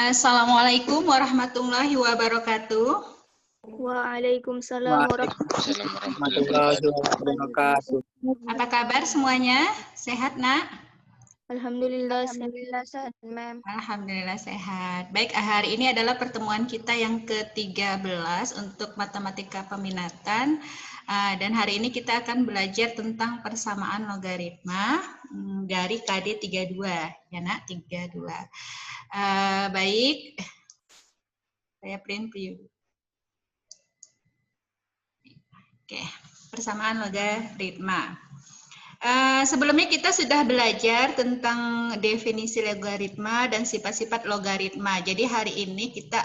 Assalamualaikum warahmatullahi wabarakatuh. Waalaikumsalam warahmatullahi wabarakatuh. Apa kabar semuanya? Sehat, Nak? Alhamdulillah, sehat, Ma'am. Alhamdulillah sehat. Baik, hari ini adalah pertemuan kita yang ke-13 untuk matematika peminatan. Dan hari ini kita akan belajar tentang persamaan logaritma dari KD 32. Ya, Nak, 32. Baik, saya print view. Oke, persamaan logaritma. Sebelumnya kita sudah belajar tentang definisi logaritma dan sifat-sifat logaritma. Jadi hari ini kita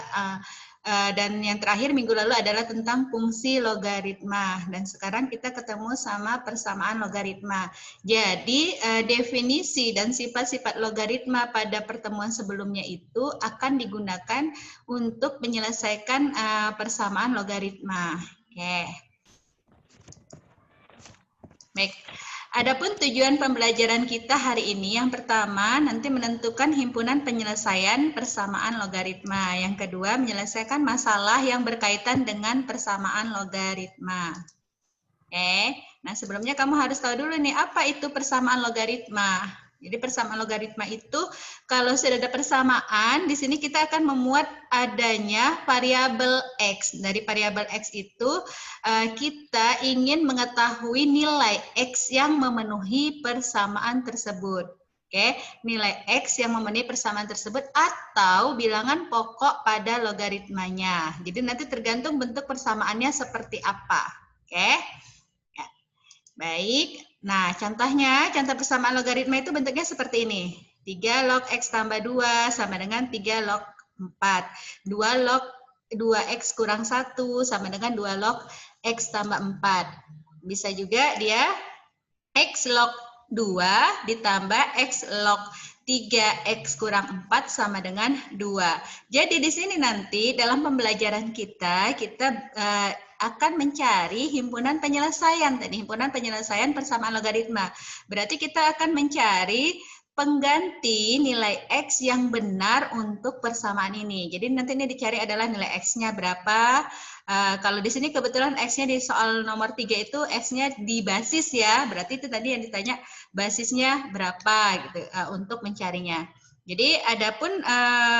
dan yang terakhir minggu lalu adalah tentang fungsi logaritma. Dan sekarang kita ketemu sama persamaan logaritma. Jadi definisi dan sifat-sifat logaritma pada pertemuan sebelumnya itu akan digunakan untuk menyelesaikan persamaan logaritma. Oke. Baik. Adapun tujuan pembelajaran kita hari ini, yang pertama nanti menentukan himpunan penyelesaian persamaan logaritma. Yang kedua, menyelesaikan masalah yang berkaitan dengan persamaan logaritma. Oke, nah sebelumnya kamu harus tahu dulu nih, apa itu persamaan logaritma. Jadi persamaan logaritma itu, kalau sudah ada persamaan, di sini kita akan memuat adanya variabel X. Dari variabel X itu, kita ingin mengetahui nilai X yang memenuhi persamaan tersebut. Oke, nilai X yang memenuhi persamaan tersebut atau bilangan pokok pada logaritmanya. Jadi nanti tergantung bentuk persamaannya seperti apa. Oke, ya. Baik. Nah, contoh persamaan logaritma itu bentuknya seperti ini. 3 log X tambah 2 sama dengan 3 log 4. 2 log 2X kurang 1 sama dengan 2 log X tambah 4. Bisa juga dia X log 2 ditambah X log 3X kurang 4 sama dengan 2. Jadi di sini nanti dalam pembelajaran kita akan mencari himpunan penyelesaian. Tadi himpunan penyelesaian persamaan logaritma. Berarti kita akan mencari pengganti nilai X yang benar untuk persamaan ini. Jadi nanti ini dicari adalah nilai X-nya berapa. Kalau di sini kebetulan X-nya di soal nomor 3 itu X-nya di basis ya. Berarti itu tadi yang ditanya basisnya berapa gitu untuk mencarinya. Jadi adapun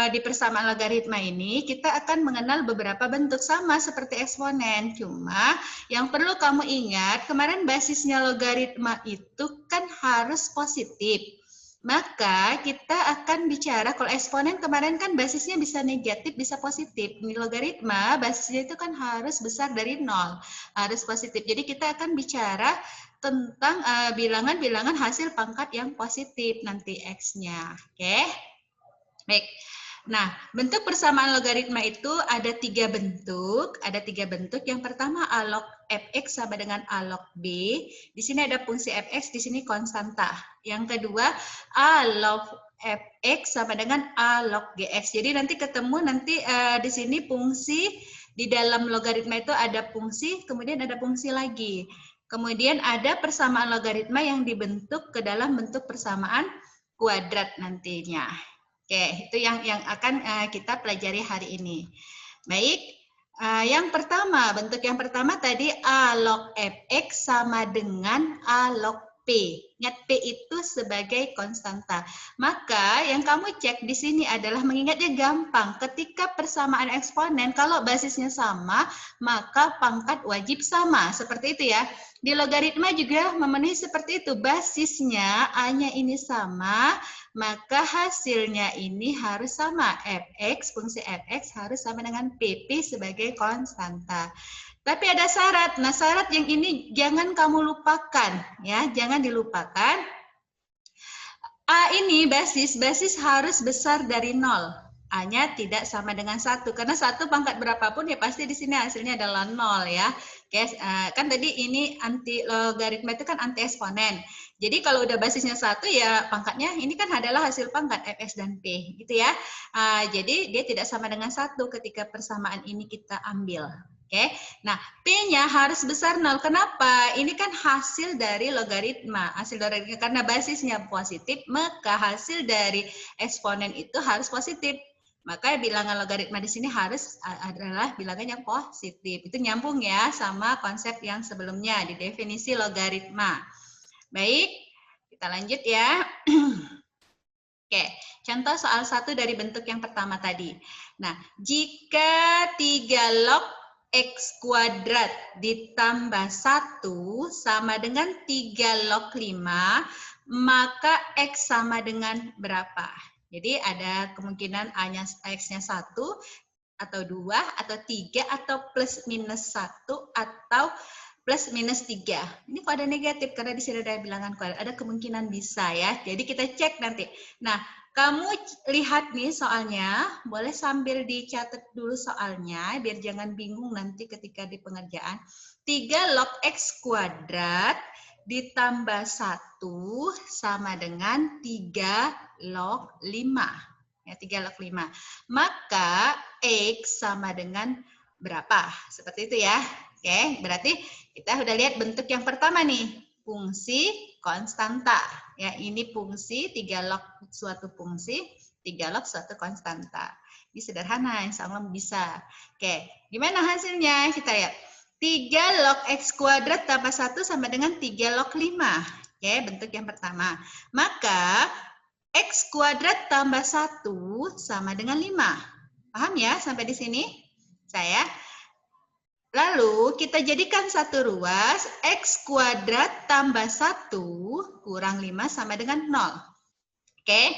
di persamaan logaritma ini kita akan mengenal beberapa bentuk sama seperti eksponen. Cuma yang perlu kamu ingat, kemarin basisnya logaritma itu kan harus positif. Maka kita akan bicara, kalau eksponen kemarin kan basisnya bisa negatif, bisa positif. Di logaritma basisnya itu kan harus besar dari 0, harus positif. Jadi kita akan bicara tentang bilangan-bilangan hasil pangkat yang positif nanti X-nya. Oke? Baik. Nah, bentuk persamaan logaritma itu ada 3 bentuk. Ada 3 bentuk. Yang pertama A log fx sama dengan A log b. Di sini ada fungsi fx, di sini konstanta. Yang kedua A log fx sama dengan A log gx. Jadi nanti ketemu di sini fungsi, di dalam logaritma itu ada fungsi, kemudian ada fungsi lagi. Kemudian ada persamaan logaritma yang dibentuk ke dalam bentuk persamaan kuadrat nantinya. Oke, itu yang akan kita pelajari hari ini. Baik, bentuk yang pertama tadi A log fx sama dengan A log p. Ingat p itu sebagai konstanta. Maka yang kamu cek di sini adalah mengingatnya gampang. Ketika persamaan eksponen, kalau basisnya sama, maka pangkat wajib sama. Seperti itu ya. Di logaritma juga memenuhi seperti itu. Basisnya A-nya ini sama, maka hasilnya ini harus sama. Fungsi fx harus sama dengan pp sebagai konstanta. Tapi ada syarat. Nah, syarat yang ini jangan kamu lupakan, ya, jangan dilupakan. A ini basis harus besar dari 0. A-nya tidak sama dengan 1, karena 1 pangkat berapapun ya pasti di sini hasilnya adalah 0 ya. Oke, kan tadi ini anti logaritma itu kan anti eksponen. Jadi kalau udah basisnya 1 ya pangkatnya ini kan adalah hasil pangkat fx dan p gitu ya. Jadi dia tidak sama dengan 1 ketika persamaan ini kita ambil. Oke, nah P-nya harus besar 0. Kenapa? Ini kan hasil dari logaritma. Hasil logaritma karena basisnya positif, maka hasil dari eksponen itu harus positif. Maka bilangan logaritma di sini harus adalah bilangan yang positif. Itu nyambung ya sama konsep yang sebelumnya di definisi logaritma. Baik, kita lanjut ya. Oke, contoh soal 1 dari bentuk yang pertama tadi. Nah, jika 3 log X kuadrat ditambah 1 sama dengan 3 log 5, maka X sama dengan berapa? Jadi ada kemungkinan X-nya 1, atau 2, atau 3, atau plus minus 1, atau plus minus 3. Ini kok ada negatif karena di sini ada bilangan kuadrat. Ada kemungkinan bisa ya. Jadi kita cek nanti. Nah, kamu lihat nih soalnya, boleh sambil dicatat dulu soalnya biar jangan bingung nanti ketika di pengerjaan. 3 log X kuadrat ditambah 1 sama dengan 3 log 5. Ya, 3 log 5. Maka X sama dengan berapa? Seperti itu ya. Oke, berarti kita sudah lihat bentuk yang pertama nih, fungsi konstanta. Ya, ini fungsi 3 log suatu fungsi, 3 log suatu konstanta. Ini sederhana, insya Allah bisa. Oke, gimana hasilnya? Kita lihat. 3 log X kuadrat tambah 1 sama dengan 3 log 5. Oke, bentuk yang pertama. Maka X kuadrat tambah 1 sama dengan 5. Paham ya sampai di sini? Saya. Lalu kita jadikan satu ruas, X kuadrat tambah 1 kurang 5 sama dengan 0. Oke,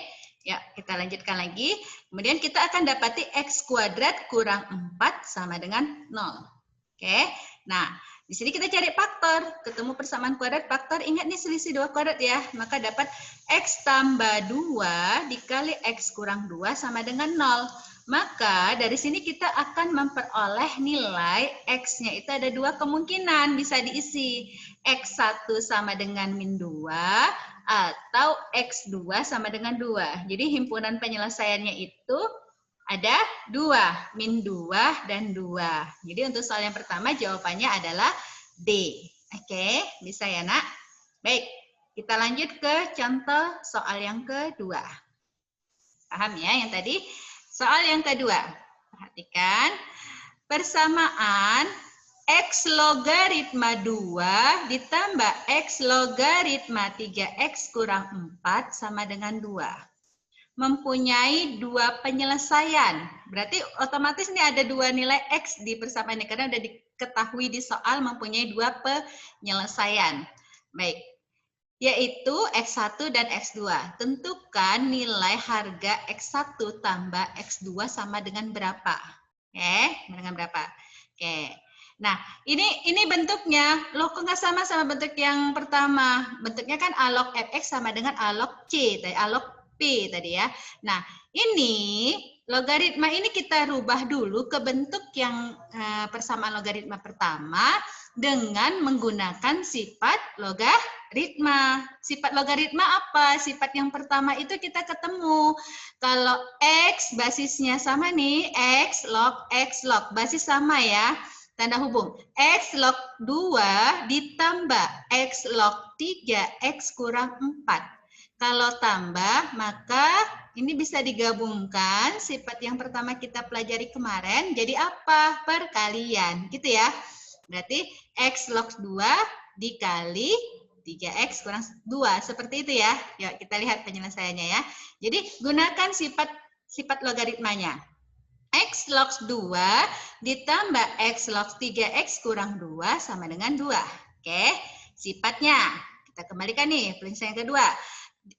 ya kita lanjutkan lagi. Kemudian kita akan dapati X kuadrat kurang 4 sama dengan 0. Oke, nah di sini kita cari faktor. Ketemu persamaan kuadrat faktor, ingat nih selisih 2 kuadrat ya. Maka dapat X tambah 2 dikali X kurang 2 sama dengan 0. Maka dari sini kita akan memperoleh nilai X-nya itu ada 2 kemungkinan bisa diisi. X1 sama dengan min 2 atau X2 sama dengan 2. Jadi himpunan penyelesaiannya itu ada 2, min 2 dan 2. Jadi untuk soal yang pertama jawabannya adalah D. Oke, bisa ya nak? Baik, kita lanjut ke contoh soal yang kedua. Paham ya yang tadi? Soal yang kedua, perhatikan persamaan X logaritma 2 ditambah X logaritma 3X kurang 4 sama dengan 2. Mempunyai 2 penyelesaian. Berarti otomatis ini ada 2 nilai X di persamaan ini karena sudah diketahui di soal mempunyai 2 penyelesaian. Baik. Yaitu X1 dan X2. Tentukan nilai harga X1 tambah X2 sama dengan berapa. Oke, dengan berapa? Oke. Nah, ini bentuknya. Loh, kok nggak sama bentuk yang pertama? Bentuknya kan A log Fx sama dengan A log C, A log P tadi ya. Nah, ini logaritma ini kita rubah dulu ke bentuk yang persamaan logaritma pertama dengan menggunakan sifat logaritma. Sifat logaritma apa? Sifat yang pertama itu kita ketemu. Kalau X basisnya sama nih, X log, basis sama ya. Tanda hubung. X log 2 ditambah X log 3, X kurang 4. Kalau tambah, maka ini bisa digabungkan. Sifat yang pertama kita pelajari kemarin, jadi apa? Perkalian, gitu ya. Berarti X log 2 dikali 3X kurang 2. Seperti itu ya. Yuk kita lihat penyelesaiannya ya. Jadi gunakan sifat logaritmanya. X log 2 ditambah X log 3X kurang 2 sama dengan 2. Oke, sifatnya. Kita kembalikan nih, penyelesaian yang kedua.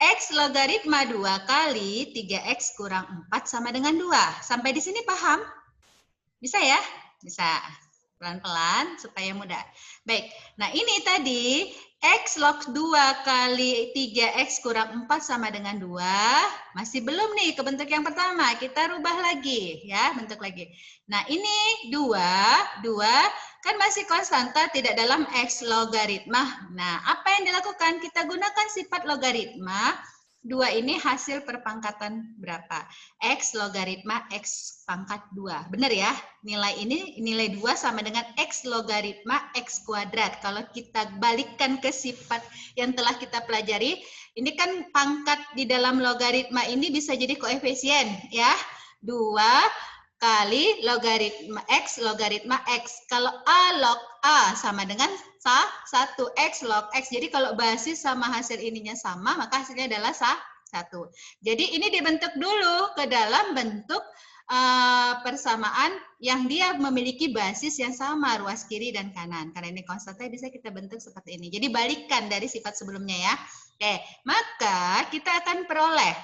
X logaritma 2 kali 3X kurang 4 sama dengan 2. Sampai di sini paham? Bisa ya? Bisa. Pelan-pelan supaya mudah. Baik, nah ini tadi X log 2 kali 3X kurang 4 sama dengan 2. Masih belum nih ke bentuk yang pertama. Kita rubah lagi ya, bentuk lagi. Nah ini 2 kan masih konstanta tidak dalam X logaritma. Nah apa yang dilakukan? Kita gunakan sifat logaritma. 2 ini hasil perpangkatan berapa? X logaritma X pangkat 2. Benar ya? Nilai ini, nilai 2 sama dengan X logaritma X kuadrat. Kalau kita balikkan ke sifat yang telah kita pelajari, ini kan pangkat di dalam logaritma ini bisa jadi koefisien ya. 2 kali logaritma X Kalau A log A sama dengan 1 X log X. Jadi kalau basis sama hasil ininya sama, maka hasilnya adalah 1. Jadi ini dibentuk dulu ke dalam bentuk persamaan yang dia memiliki basis yang sama, ruas kiri dan kanan. Karena ini konstanta, bisa kita bentuk seperti ini. Jadi balikan dari sifat sebelumnya ya. Oke, maka kita akan peroleh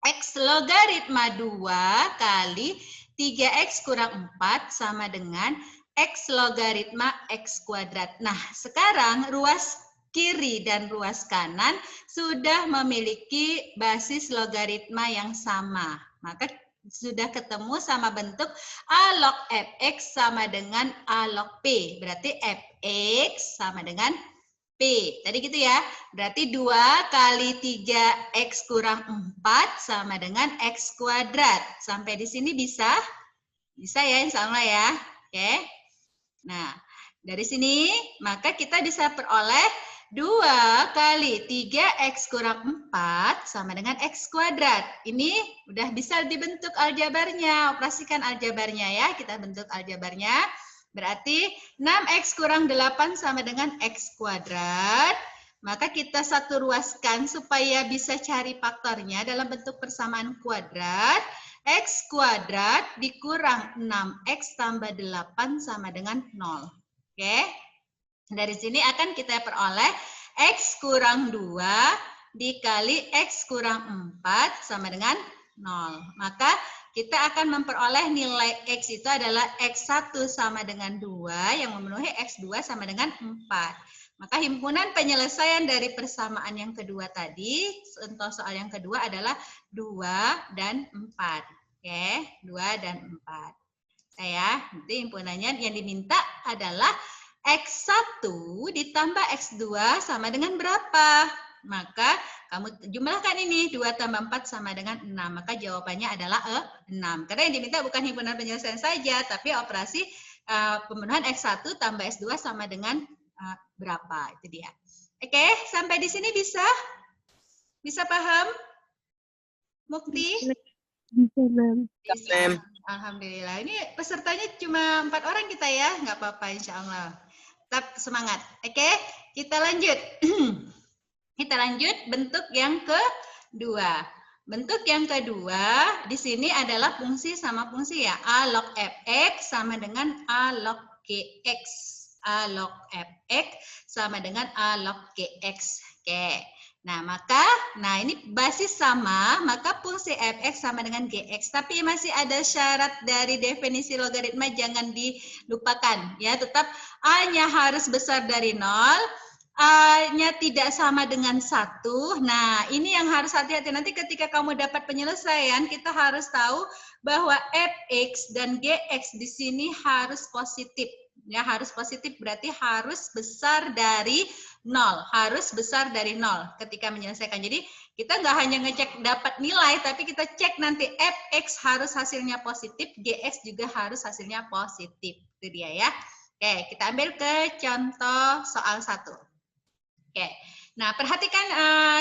X logaritma 2 kali 3X kurang 4 sama dengan X logaritma X kuadrat. Nah, sekarang ruas kiri dan ruas kanan sudah memiliki basis logaritma yang sama. Maka sudah ketemu sama bentuk A log Fx sama dengan A log P. Berarti Fx sama dengan P. Tadi gitu ya. Berarti 2 kali 3X kurang 4 sama dengan X kuadrat. Sampai di sini bisa? Bisa ya, insya Allah ya. Oke. Nah, dari sini maka kita bisa peroleh 2 kali 3X kurang 4 sama dengan X kuadrat. Ini udah bisa dibentuk aljabarnya. Operasikan aljabarnya ya. Kita bentuk aljabarnya. Berarti 6X kurang 8 sama dengan X kuadrat. Maka kita satu ruaskan supaya bisa cari faktornya dalam bentuk persamaan kuadrat. X kuadrat dikurang 6X tambah 8 sama dengan 0. Oke. Dari sini akan kita peroleh X kurang 2 dikali X kurang 4 sama dengan 0. Maka kita akan memperoleh nilai X itu adalah X1 sama dengan 2 yang memenuhi X2 sama dengan 4. Maka himpunan penyelesaian dari persamaan yang kedua tadi, untuk soal yang kedua adalah 2 dan 4. Oke, 2 dan 4. Ya, nanti himpunannya yang diminta adalah X1 ditambah X2 sama dengan berapa? Maka kamu jumlahkan ini, 2 tambah 4 sama dengan 6. Maka jawabannya adalah 6. Karena yang diminta bukan himpunan penyelesaian saja, tapi operasi pemenuhan X1 tambah X2 sama dengan berapa. Itu dia. Oke, sampai di sini bisa? Bisa paham? Mukti? Bisa. Alhamdulillah. Ini pesertanya cuma 4 orang kita ya. Nggak apa-apa insya Allah. Tetap semangat. Oke, kita lanjut. Kita lanjut bentuk yang kedua. Bentuk yang kedua di sini adalah fungsi sama fungsi ya. A log Fx sama dengan A log Gx. A log Fx sama dengan A log Gx. Oke. Nah, ini basis sama, maka fungsi Fx sama dengan Gx. Tapi masih ada syarat dari definisi logaritma, jangan dilupakan ya. Tetap A-nya harus besar dari 0. A-nya tidak sama dengan 1. Nah, ini yang harus hati-hati. Nanti ketika kamu dapat penyelesaian, kita harus tahu bahwa Fx dan Gx di sini harus positif. Ya, harus positif berarti harus besar dari 0. Harus besar dari 0 ketika menyelesaikan. Jadi, kita nggak hanya ngecek dapat nilai, tapi kita cek nanti Fx harus hasilnya positif, Gx juga harus hasilnya positif. Itu dia ya. Oke, kita ambil ke contoh soal 1. Oke, nah perhatikan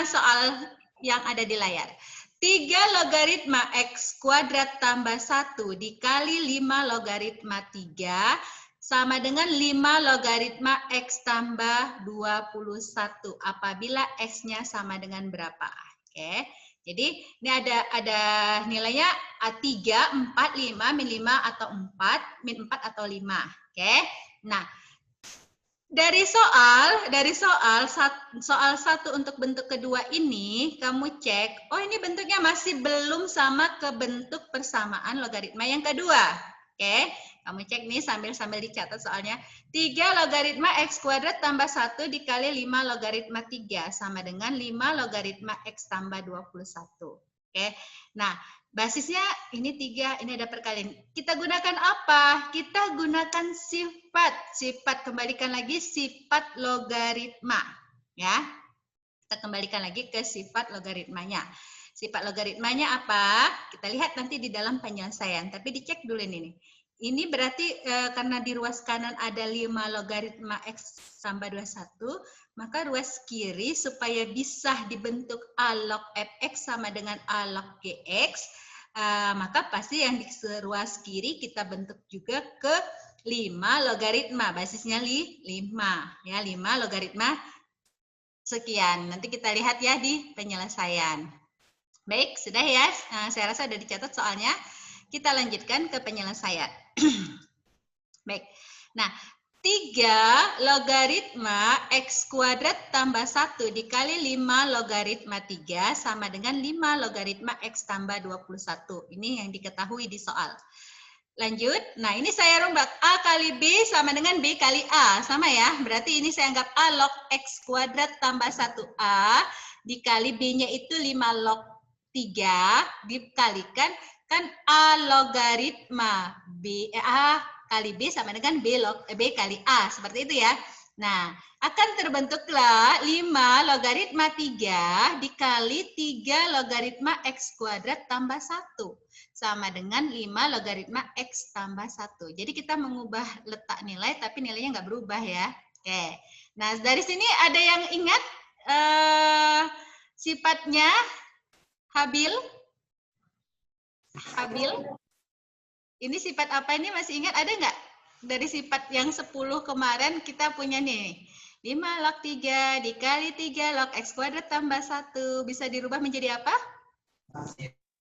soal yang ada di layar. 3 logaritma X kuadrat tambah 1 dikali 5 logaritma 3 sama dengan 5 logaritma X tambah 21 apabila X-nya sama dengan berapa. Oke, jadi ini ada nilainya 3, 4, 5, min 5 atau 4, min 4 atau 5. Oke, nah dari soal 1 untuk bentuk kedua ini, kamu cek, oh ini bentuknya masih belum sama ke bentuk persamaan logaritma yang kedua. Oke, kamu cek nih sambil dicatat soalnya. 3 logaritma X kuadrat tambah 1 dikali 5 logaritma 3 sama dengan 5 logaritma X tambah 21. Oke, nah basisnya ini 3, ini ada perkalian. Kita gunakan apa? Kita gunakan sifat, kembalikan lagi sifat logaritma. Ya, kita kembalikan lagi ke sifat logaritmanya. Sifat logaritmanya apa? Kita lihat nanti di dalam penyelesaian, tapi dicek dulu ini. Ini berarti karena di ruas kanan ada 5 logaritma X tambah 21, maka ruas kiri supaya bisa dibentuk A log Fx sama dengan A log Gx, maka pasti yang di ruas kiri kita bentuk juga ke 5 logaritma, basisnya 5. Ya, 5 logaritma sekian. Nanti kita lihat ya di penyelesaian. Baik, sudah ya. Saya rasa sudah dicatat soalnya. Kita lanjutkan ke penyelesaian. Baik. Nah, 3 logaritma X kuadrat tambah 1 dikali 5 logaritma 3 sama dengan 5 logaritma X tambah 21. Ini yang diketahui di soal. Lanjut. Nah, ini saya rombak A kali B sama dengan B kali A. Sama ya. Berarti ini saya anggap A log X kuadrat tambah 1A dikali B-nya itu 5 log 3 dikalikan kan A logaritma A kali B sama dengan B kali A. Seperti itu ya. Nah, akan terbentuklah 5 logaritma 3 dikali 3 logaritma X kuadrat tambah 1. Sama dengan 5 logaritma X tambah 1. Jadi kita mengubah letak nilai, tapi nilainya nggak berubah ya. Oke. Nah, dari sini ada yang ingat sifatnya habil? Habil? Ini sifat apa ini masih ingat? Ada nggak? Dari sifat yang 10 kemarin kita punya nih. 5 log 3 dikali 3 log X kuadrat tambah 1. Bisa dirubah menjadi apa?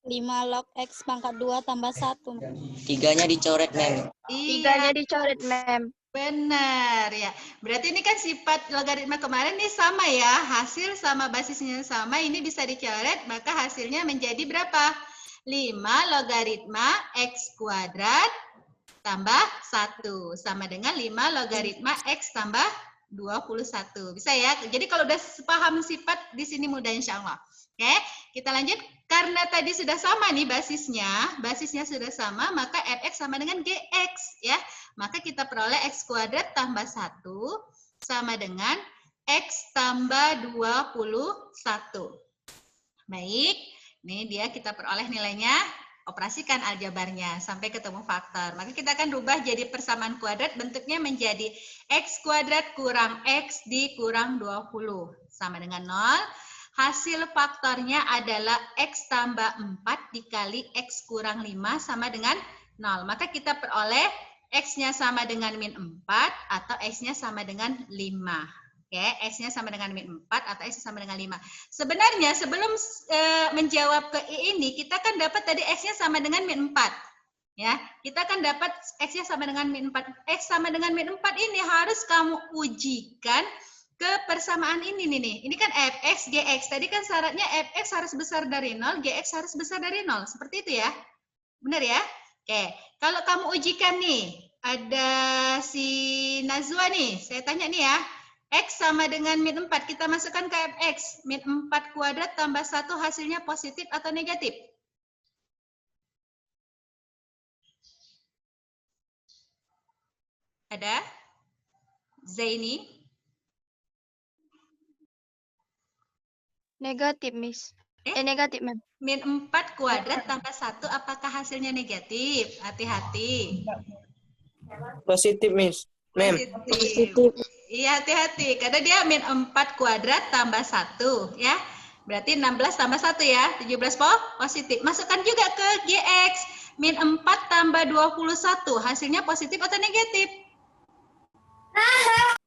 5 log X pangkat 2 tambah 1. 3-nya dicoret, Mem. Iya. 3-nya dicoret, Mem. Benar ya. Berarti ini kan sifat logaritma kemarin nih sama ya. Hasil sama basisnya sama. Ini bisa dicoret, maka hasilnya menjadi berapa? 5 logaritma X kuadrat tambah 1. Sama dengan 5 logaritma X tambah 21. Bisa ya? Jadi kalau udah paham sifat, di sini mudah insya Allah. Oke, kita lanjut. Karena tadi sudah sama nih basisnya sudah sama, maka fx sama dengan gx ya. Maka kita peroleh x kuadrat tambah 1 sama dengan x tambah 21. Baik, ini dia kita peroleh nilainya, operasikan aljabarnya sampai ketemu faktor. Maka kita akan rubah jadi persamaan kuadrat, bentuknya menjadi x kuadrat kurang x dikurang 20 sama dengan 0. Hasil faktornya adalah X tambah 4 dikali X kurang 5 sama dengan 0. Maka kita peroleh X-nya sama dengan min 4 atau X-nya sama dengan 5. Oke, X-nya sama dengan min 4 atau X-nya sama dengan 5. Sebenarnya sebelum menjawab ke I ini, kita kan dapat tadi X-nya sama dengan min 4. Ya, kita kan dapat X-nya sama dengan min 4. X sama dengan min 4 ini harus kamu ujikan ke persamaan ini nih. Ini kan fx, gx. Tadi kan syaratnya fx harus besar dari 0, gx harus besar dari 0. Seperti itu ya. Benar ya? Oke. Kalau kamu ujikan nih, ada si Nazwa nih. Saya tanya nih ya. X sama dengan min 4. Kita masukkan ke fx. Min 4 kuadrat tambah 1 hasilnya positif atau negatif? Ada? Zaini? Negatif, Miss. Negatif, Mem. Min 4 kuadrat tambah 1, apakah hasilnya negatif? Hati-hati. Positif, Miss. Mem. Positif. Iya, hati-hati. Karena dia min 4 kuadrat tambah 1. Ya. Berarti 16 tambah 1 ya. 17 positif. Masukkan juga ke GX. Min 4 tambah 21. Hasilnya positif atau negatif?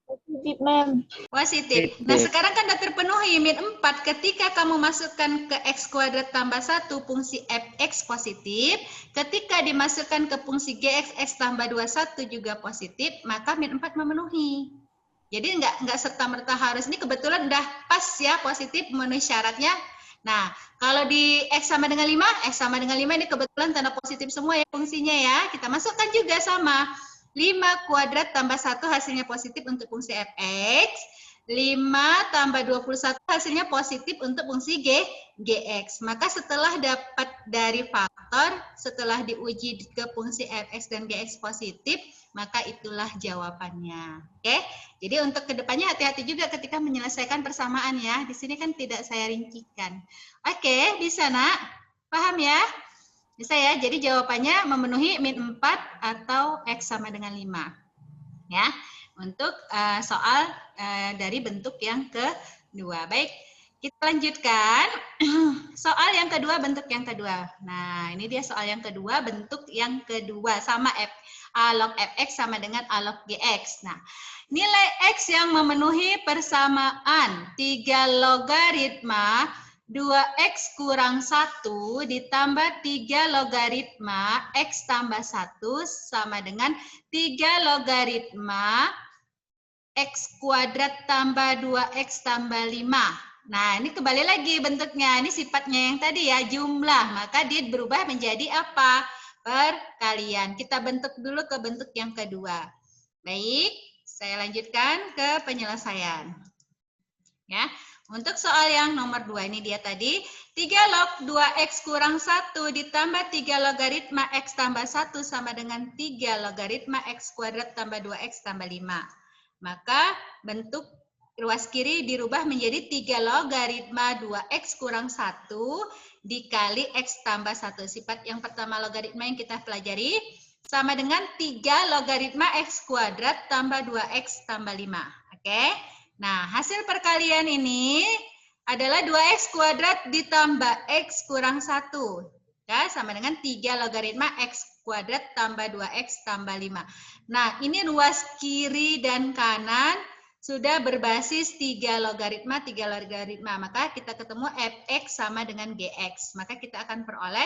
Positif, Mem. Positif. Nah, sekarang kan sudah terpenuhi min 4. Ketika kamu masukkan ke X kuadrat tambah 1, fungsi fx positif. Ketika dimasukkan ke fungsi gx, x tambah 21 juga positif, maka min 4 memenuhi. Jadi nggak serta-merta harus. Ini kebetulan udah pas ya, positif memenuhi syaratnya. Nah, kalau di X sama dengan 5, X sama dengan 5 ini kebetulan tanda positif semua ya fungsinya ya. Kita masukkan juga sama. 5 kuadrat tambah 1 hasilnya positif untuk fungsi fx. 5 tambah 21 hasilnya positif untuk fungsi gx. Maka setelah dapat dari faktor, setelah diuji ke fungsi fx dan gx positif, maka itulah jawabannya. Oke, jadi untuk kedepannya hati-hati juga ketika menyelesaikan persamaan ya. Di sini kan tidak saya rincikan. Oke, bisa nak? Paham ya? Bisa ya, jadi jawabannya memenuhi min 4 atau X sama dengan 5. Ya, untuk soal dari bentuk yang kedua. Baik, Kita lanjutkan. Soal yang kedua, bentuk yang kedua. Nah, ini dia soal yang kedua, bentuk yang kedua. Sama A log fx sama dengan A log gx. Nah, nilai x yang memenuhi persamaan 3 logaritma 2x kurang 1 ditambah 3 logaritma x tambah 1 sama dengan 3 logaritma x kuadrat tambah 2x tambah 5. Nah, ini kembali lagi bentuknya. Ini sifatnya yang tadi ya, jumlah. Maka dia berubah menjadi apa? Perkalian. Kita bentuk dulu ke bentuk yang kedua. Baik, saya lanjutkan ke penyelesaian. Ya, untuk soal yang nomor 2 ini dia tadi, 3 log 2x kurang 1 ditambah 3 logaritma x tambah 1 sama dengan 3 logaritma x kuadrat tambah 2x tambah 5. Maka bentuk ruas kiri dirubah menjadi 3 logaritma 2x kurang 1 dikali x tambah 1. Sifat yang pertama logaritma yang kita pelajari sama dengan 3 logaritma x kuadrat tambah 2x tambah 5. Oke? Nah, hasil perkalian ini adalah 2x kuadrat ditambah x kurang 1. Ya, sama dengan 3 logaritma x kuadrat tambah 2x tambah 5. Nah, ini ruas kiri dan kanan sudah berbasis 3 logaritma. Maka kita ketemu fx sama dengan gx. Maka kita akan peroleh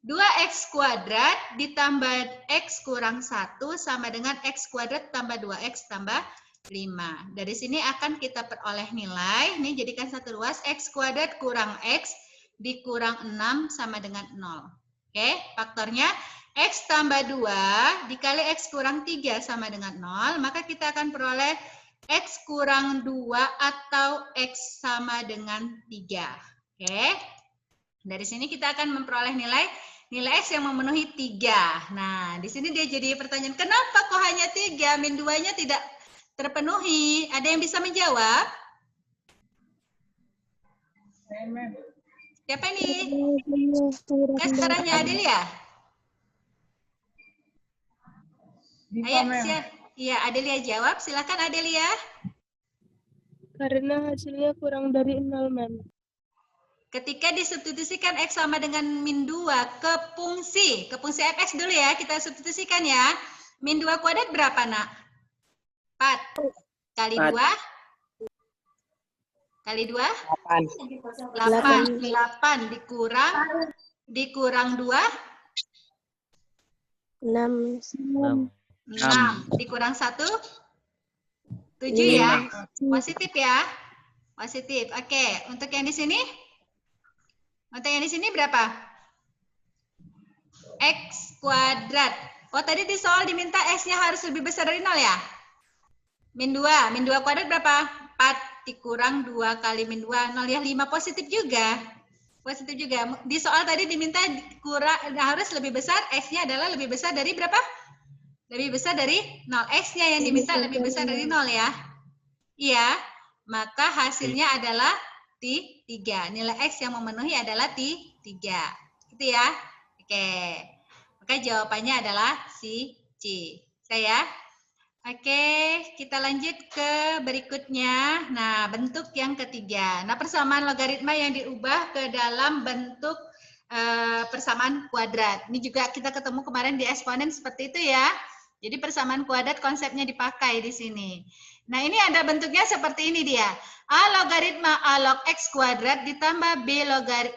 2x kuadrat ditambah x kurang 1 sama dengan x kuadrat tambah 2x tambah 5. Dari sini akan kita peroleh nilai, ini jadikan satu ruas, x kuadrat kurang x dikurang 6 sama dengan 0. Oke, faktornya x tambah 2 dikali x kurang 3 sama dengan 0, maka kita akan peroleh x kurang 2 atau x sama dengan 3. Oke, dari sini kita akan memperoleh nilai x yang memenuhi 3. Nah, di sini dia jadi pertanyaan, kenapa kok hanya 3, min 2-nya tidak terpenuhi? Ada yang bisa menjawab? Siapa ini? Suaranya Adil ya? Ayo, iya Adelia jawab. Silakan Adelia. Karena hasilnya kurang dari 0, Mem. Ketika disubstitusikan x sama dengan min 2 ke fungsi fx dulu ya, kita substitusikan ya. Min 2 kuadrat berapa, Nak? 4 kali 2 kali 2 8 dikurang 2 6 dikurang 1 7 ya. Positif ya. Positif. Oke, untuk yang di sini? Untuk yang di sini berapa? X kuadrat. Oh, tadi di soal diminta x-nya harus lebih besar dari 0 ya? Min 2 kuadrat berapa? 4 dikurang 2 kali min 2, 0 ya, 5, positif juga. Positif juga. Di soal tadi diminta harus lebih besar, x-nya adalah lebih besar dari berapa? Lebih besar dari 0. X-nya yang diminta lebih besar dari 0 ya. Iya, maka hasilnya adalah 3. Nilai x yang memenuhi adalah 3. Gitu ya. Oke. Maka jawabannya adalah si C. Saya. Oke, kita lanjut ke berikutnya. Nah, bentuk yang ketiga. Nah, persamaan logaritma yang diubah ke dalam bentuk persamaan kuadrat. Ini juga kita ketemu kemarin di eksponen seperti itu ya. Jadi persamaan kuadrat konsepnya dipakai di sini. Nah, ini ada bentuknya seperti ini dia. A logaritma A log X kuadrat ditambah B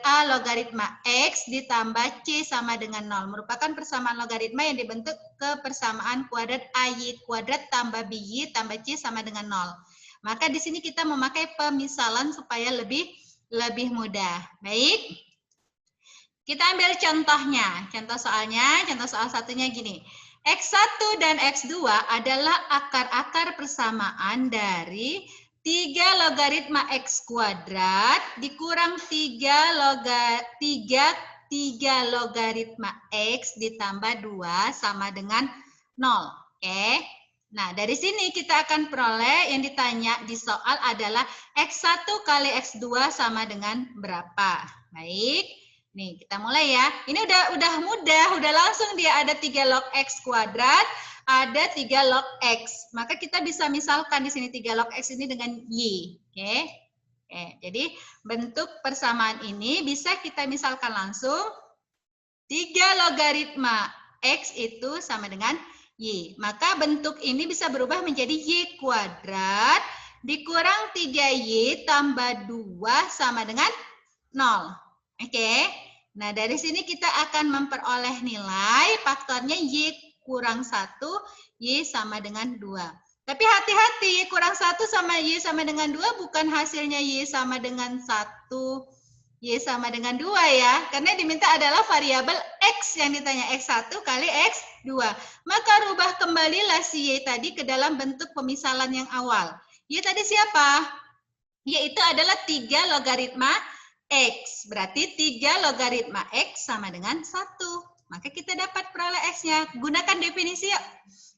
A logaritma X ditambah C sama dengan 0. Merupakan persamaan logaritma yang dibentuk ke persamaan kuadrat AY kuadrat tambah BY tambah C sama dengan 0. Maka di sini kita memakai pemisalan supaya lebih mudah. Baik. Kita ambil contohnya. Contoh soal satunya gini. X1 dan X2 adalah akar-akar persamaan dari 3 logaritma X kuadrat dikurang 3 logaritma X ditambah 2 sama dengan 0. Oke. Nah, dari sini kita akan peroleh yang ditanya di soal adalah X1 kali X2 sama dengan berapa. Baik. Nih, kita mulai ya. Ini udah mudah, udah langsung dia ada 3 log X kuadrat, ada 3 log X. Maka kita bisa misalkan di sini 3 log X ini dengan Y. Oke. Oke, jadi bentuk persamaan ini bisa kita misalkan langsung 3 logaritma X itu sama dengan Y. Maka bentuk ini bisa berubah menjadi Y kuadrat dikurang 3Y tambah 2 sama dengan 0. Oke, nah dari sini kita akan memperoleh nilai faktornya Y kurang 1, Y sama dengan 2. Tapi hati-hati, kurang 1 sama Y sama dengan 2 bukan hasilnya Y sama dengan 1, Y sama dengan 2 ya. Karena diminta adalah variabel X yang ditanya, X1 kali X2. Maka rubah kembalilah si Y tadi ke dalam bentuk pemisalan yang awal. Y tadi siapa? Y itu adalah 3 logaritma X. Berarti 3 logaritma X sama dengan 1. Maka kita dapat peroleh X-nya. Gunakan definisi yuk.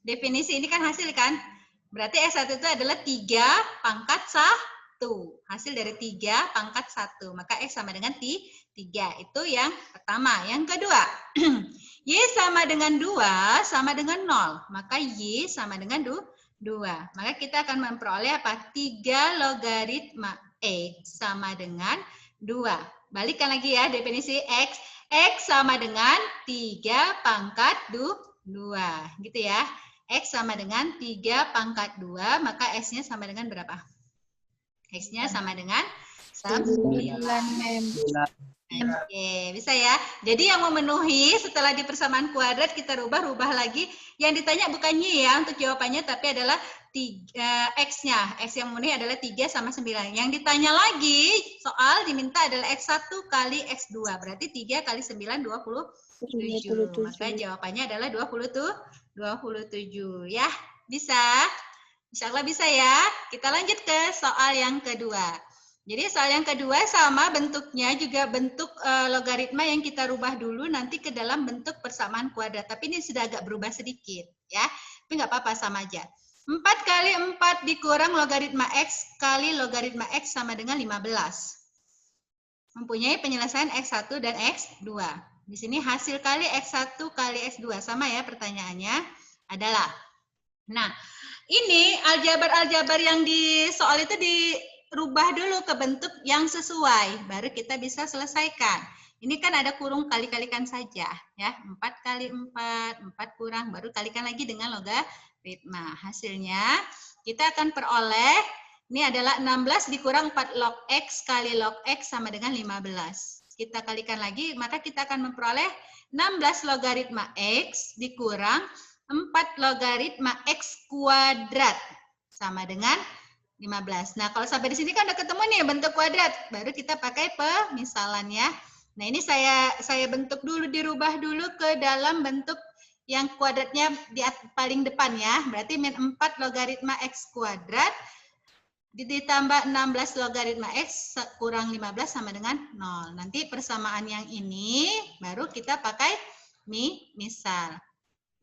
Definisi ini kan hasil kan? Berarti X1 itu adalah 3 pangkat 1. Hasil dari 3 pangkat 1. Maka X sama dengan 3. Itu yang pertama. Yang kedua, Y sama dengan 2 sama dengan 0. Maka Y sama dengan 2. Maka kita akan memperoleh apa? 3 logaritma X sama dengan 2. Balikkan lagi ya definisi X. X sama dengan 3 pangkat 2. Gitu ya. X sama dengan 3 pangkat 2, maka X-nya sama dengan berapa? X-nya sama dengan 9. Oke, bisa ya. Jadi yang memenuhi setelah di persamaan kuadrat kita rubah lagi. Yang ditanya bukan Y ya untuk jawabannya, tapi adalah X-nya. X yang memenuhi adalah 3 sama 9. Yang ditanya lagi soal diminta adalah X1 kali X2. Berarti 3 kali 9, 27. Maka jawabannya adalah 27 ya. Bisa? Insya Allah bisa ya. Kita lanjut ke soal yang kedua. Jadi soal yang kedua sama bentuknya juga bentuk logaritma yang kita rubah dulu nanti ke dalam bentuk persamaan kuadrat. Tapi ini sudah agak berubah sedikit ya. Tapi nggak apa-apa, sama aja. 4 kali 4 dikurang logaritma X kali logaritma X sama dengan 15. Mempunyai penyelesaian X1 dan X2. Di sini hasil kali X1 kali X2. Sama ya pertanyaannya adalah. Nah, ini aljabar-aljabar yang di soal itu dirubah dulu ke bentuk yang sesuai. Baru kita bisa selesaikan. Ini kan ada kurung kali-kalikan saja. Ya, 4 kali 4, 4 kurang. Baru kalikan lagi dengan logaritma. Hasilnya kita akan peroleh, ini adalah 16 dikurang 4 log X kali log X sama dengan 15. Kita kalikan lagi, maka kita akan memperoleh 16 logaritma X dikurang 4 logaritma X kuadrat sama dengan 15. Nah, kalau sampai di sini kan udah ketemu nih bentuk kuadrat. Baru kita pakai pemisalannya. Nah, ini saya bentuk dulu, dirubah dulu ke dalam bentuk yang kuadratnya di paling depan ya. Berarti min 4 logaritma X kuadrat ditambah 16 logaritma X kurang 15 sama dengan 0. Nanti persamaan yang ini baru kita pakai misal.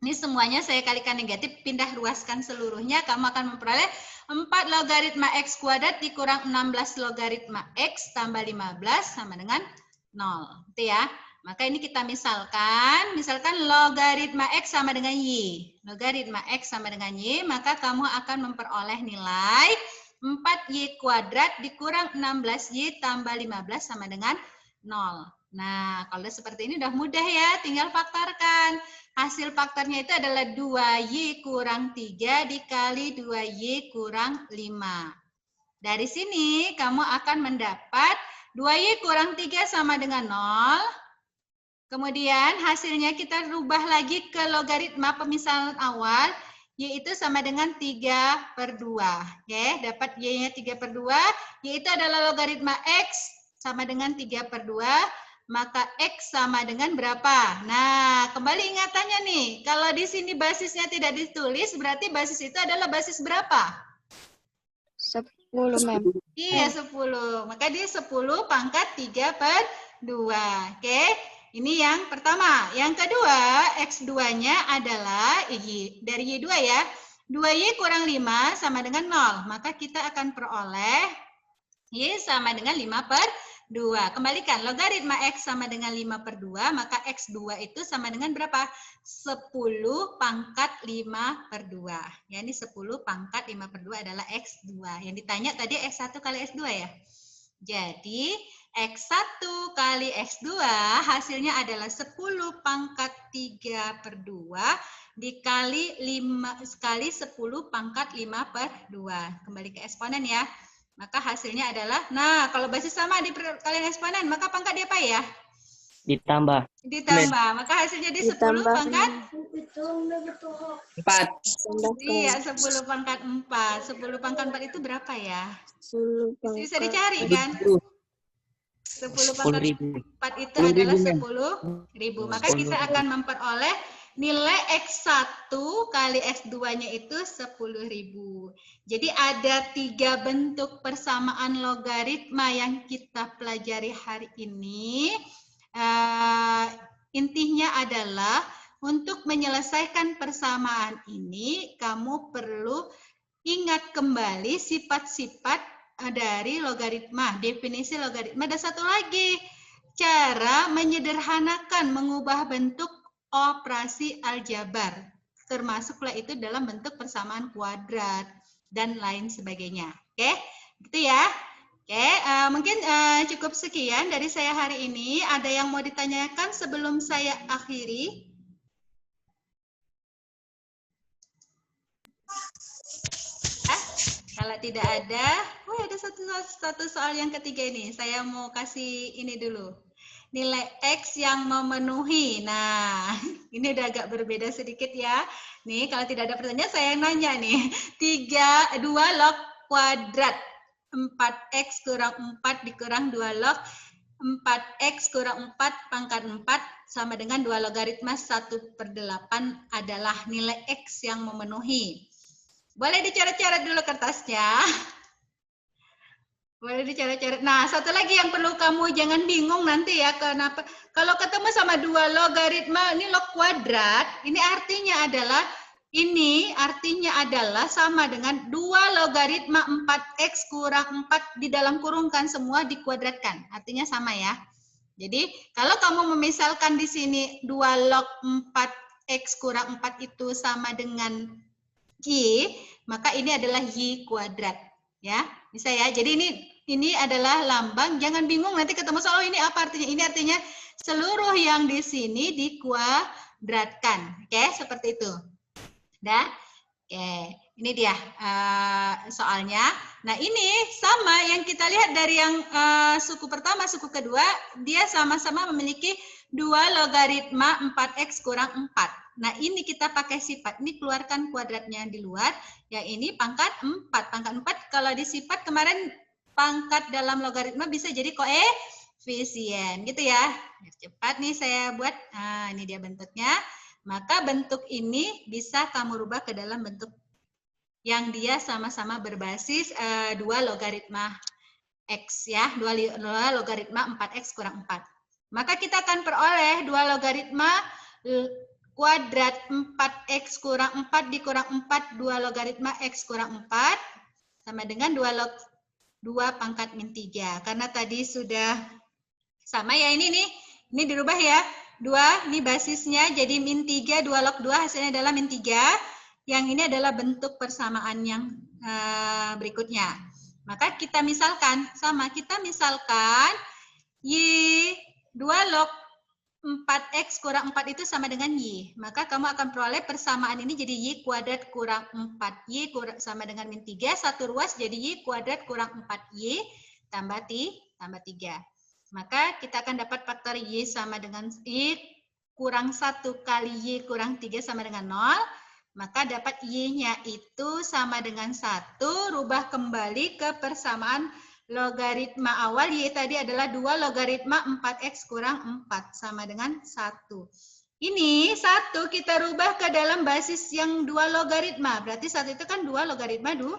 Ini semuanya saya kalikan negatif, pindah ruaskan seluruhnya. Kamu akan memperoleh 4 logaritma X kuadrat dikurang 16 logaritma X tambah 15 sama dengan 0. Itu ya. Maka ini kita misalkan logaritma X sama dengan Y. Logaritma X sama dengan Y, maka kamu akan memperoleh nilai 4Y kuadrat dikurang 16Y tambah 15 sama dengan 0. Nah, kalau seperti ini udah mudah ya, tinggal faktorkan. Hasil faktornya itu adalah 2Y kurang 3 dikali 2Y kurang 5. Dari sini kamu akan mendapat 2Y kurang 3 sama dengan 0. Kemudian hasilnya kita rubah lagi ke logaritma pemisalan awal, Y itu sama dengan 3/2. Oke, dapat Y-nya 3/2. Y itu adalah logaritma X sama dengan 3/2. Maka X sama dengan berapa? Nah, kembali ingatannya nih. Kalau di sini basisnya tidak ditulis, berarti basis itu adalah basis berapa? 10, Mem. Iya, 10. Maka dia 10 pangkat 3/2. Oke. Ini yang pertama. Yang kedua, X2-nya adalah dari Y2 ya. 2Y kurang 5 sama dengan 0. Maka kita akan peroleh Y sama dengan 5/2. Kembalikan, logaritma X sama dengan 5/2, maka X2 itu sama dengan berapa? 10 pangkat 5/2. Ya, ini 10 pangkat 5/2 adalah X2. Yang ditanya tadi X1 kali X2 ya. Jadi, X1 kali X2 hasilnya adalah 10 pangkat 3 per 2 dikali 5 kali 10 pangkat 5 per 2. Kembali ke eksponen ya. Maka hasilnya adalah, nah kalau basis sama dikalikan eksponen, maka pangkat dia apa ya? Ditambah. Ditambah. Maka hasilnya di 10 Ditambah pangkat 4. iya, 10 pangkat 4. 10 pangkat 4 itu berapa ya? 10 Bisa pangkat dicari kan? 10 pangkat 4 itu adalah 10.000. Maka kita akan memperoleh nilai X1 kali X2-nya itu 10.000. Jadi ada 3 bentuk persamaan logaritma yang kita pelajari hari ini. Intinya adalah untuk menyelesaikan persamaan ini, kamu perlu ingat kembali sifat-sifat dari logaritma, definisi logaritma. Dan satu lagi, cara menyederhanakan, mengubah bentuk operasi aljabar. Termasuklah itu dalam bentuk persamaan kuadrat dan lain sebagainya. Oke, gitu ya. Oke, mungkin cukup sekian dari saya hari ini. Ada yang mau ditanyakan sebelum saya akhiri? Kalau tidak ada, ada satu soal yang ketiga ini. Saya mau kasih ini dulu. Nilai X yang memenuhi. Nah, ini udah agak berbeda sedikit ya. Nih, kalau tidak ada pertanyaan, saya yang nanya nih. 2 log kuadrat 4X kurang 4 dikurang 2 log 4X kurang 4 pangkat 4 sama dengan 2 logaritma 1/8 adalah nilai X yang memenuhi. Boleh dicoret-coret dulu kertasnya. Boleh dicoret-coret. Nah, satu lagi yang perlu kamu jangan bingung nanti ya, kenapa? Kalau ketemu sama 2 logaritma, ini log kuadrat, ini artinya adalah sama dengan 2 logaritma 4X kurang 4 di dalam kurungkan semua dikuadratkan. Artinya sama ya. Jadi, kalau kamu memisalkan di sini 2 log 4X kurang 4 itu sama dengan Y, maka ini adalah Y kuadrat. Ya, bisa ya. Jadi ini adalah lambang, jangan bingung nanti ketemu soal ini apa artinya. Ini artinya seluruh yang di sini dikuadratkan. Oke, seperti itu. Dah. Oke, ini dia soalnya. Nah, ini sama yang kita lihat dari yang suku pertama, suku kedua, dia sama-sama memiliki 2 logaritma 4X kurang 4. Nah, ini kita pakai sifat. Ini keluarkan kuadratnya di luar. Yang ini pangkat 4. Pangkat 4 kalau di sifat kemarin pangkat dalam logaritma bisa jadi koefisien. Gitu ya. Cepat nih saya buat. Nah, ini dia bentuknya. Maka bentuk ini bisa kamu rubah ke dalam bentuk yang dia sama-sama berbasis 2 logaritma X ya. 2 logaritma 4X kurang 4. Maka kita akan peroleh 2 logaritma kuadrat 4X kurang 4 dikurang 4, 2 logaritma X kurang 4, sama dengan 2 pangkat min 3. Karena tadi sudah sama ya, ini dirubah ya. 2, ini basisnya jadi min 3, 2 log 2 hasilnya adalah min 3. Yang ini adalah bentuk persamaan yang berikutnya. Maka kita misalkan, kita misalkan Y 2 log 4X kurang 4 itu sama dengan Y. Maka kamu akan peroleh persamaan ini jadi Y kuadrat kurang 4Y sama dengan min 3. Satu ruas jadi Y kuadrat kurang 4Y tambah 3. Maka kita akan dapat faktor Y sama dengan Y kurang 1 kali Y kurang 3 sama dengan 0. Maka dapat Y-nya itu sama dengan 1. Rubah kembali ke persamaan logaritma awal Y tadi adalah 2 logaritma 4X kurang 4 sama dengan 1. Ini 1 kita rubah ke dalam basis yang 2 logaritma. Berarti 1 itu kan 2 logaritma 2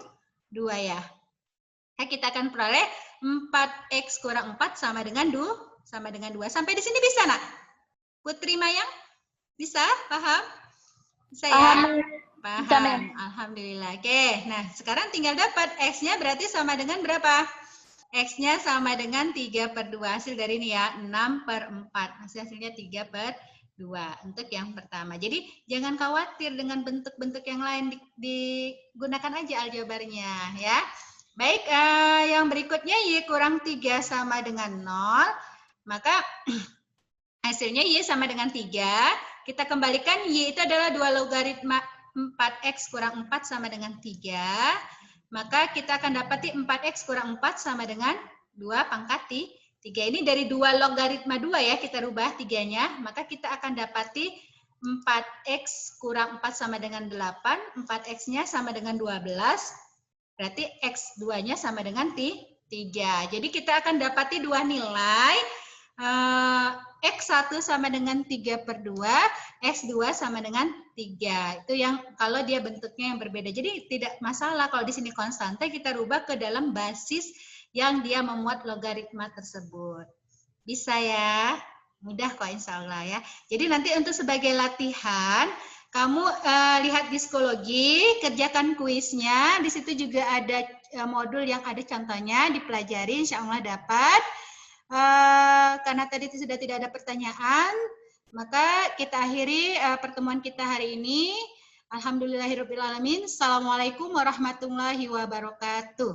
ya. Nah, kita akan peroleh 4X kurang 4 sama dengan 2. Sampai di sini bisa nak? Putri Mayang? Bisa? Paham? Bisa ya? Paham. Alhamdulillah. Oke, nah sekarang tinggal dapat X-nya berarti sama dengan berapa? X-nya sama dengan 3/2. Hasil dari ini ya, 6/4. Hasilnya 3/2 untuk yang pertama. Jadi jangan khawatir dengan bentuk-bentuk yang lain, digunakan aja aljabarnya ya. Baik, yang berikutnya Y kurang 3 sama dengan 0. Maka hasilnya Y sama dengan 3. Kita kembalikan Y itu adalah 2 logaritma 4X kurang 4 sama dengan 3. Maka kita akan dapati 4X kurang 4 sama dengan 2 pangkat 3. Ini dari 2 logaritma 2 ya, kita rubah 3-nya. Maka kita akan dapati 4X kurang 4 sama dengan 8. 4X-nya sama dengan 12. Berarti X2-nya sama dengan 3. Jadi kita akan dapati dua nilai. X1 sama dengan 3/2, X2 sama dengan 3. Itu yang kalau dia bentuknya yang berbeda. Jadi tidak masalah kalau di sini konstanta, kita rubah ke dalam basis yang dia memuat logaritma tersebut. Bisa ya? Mudah kok insya Allah ya. Jadi nanti untuk sebagai latihan, kamu lihat diskologi, kerjakan kuisnya. Di situ juga ada modul yang ada contohnya, dipelajari, insya Allah dapat. Karena tadi sudah tidak ada pertanyaan, maka kita akhiri pertemuan kita hari ini. Alhamdulillahirrabbilalamin. Assalamualaikum warahmatullahi wabarakatuh.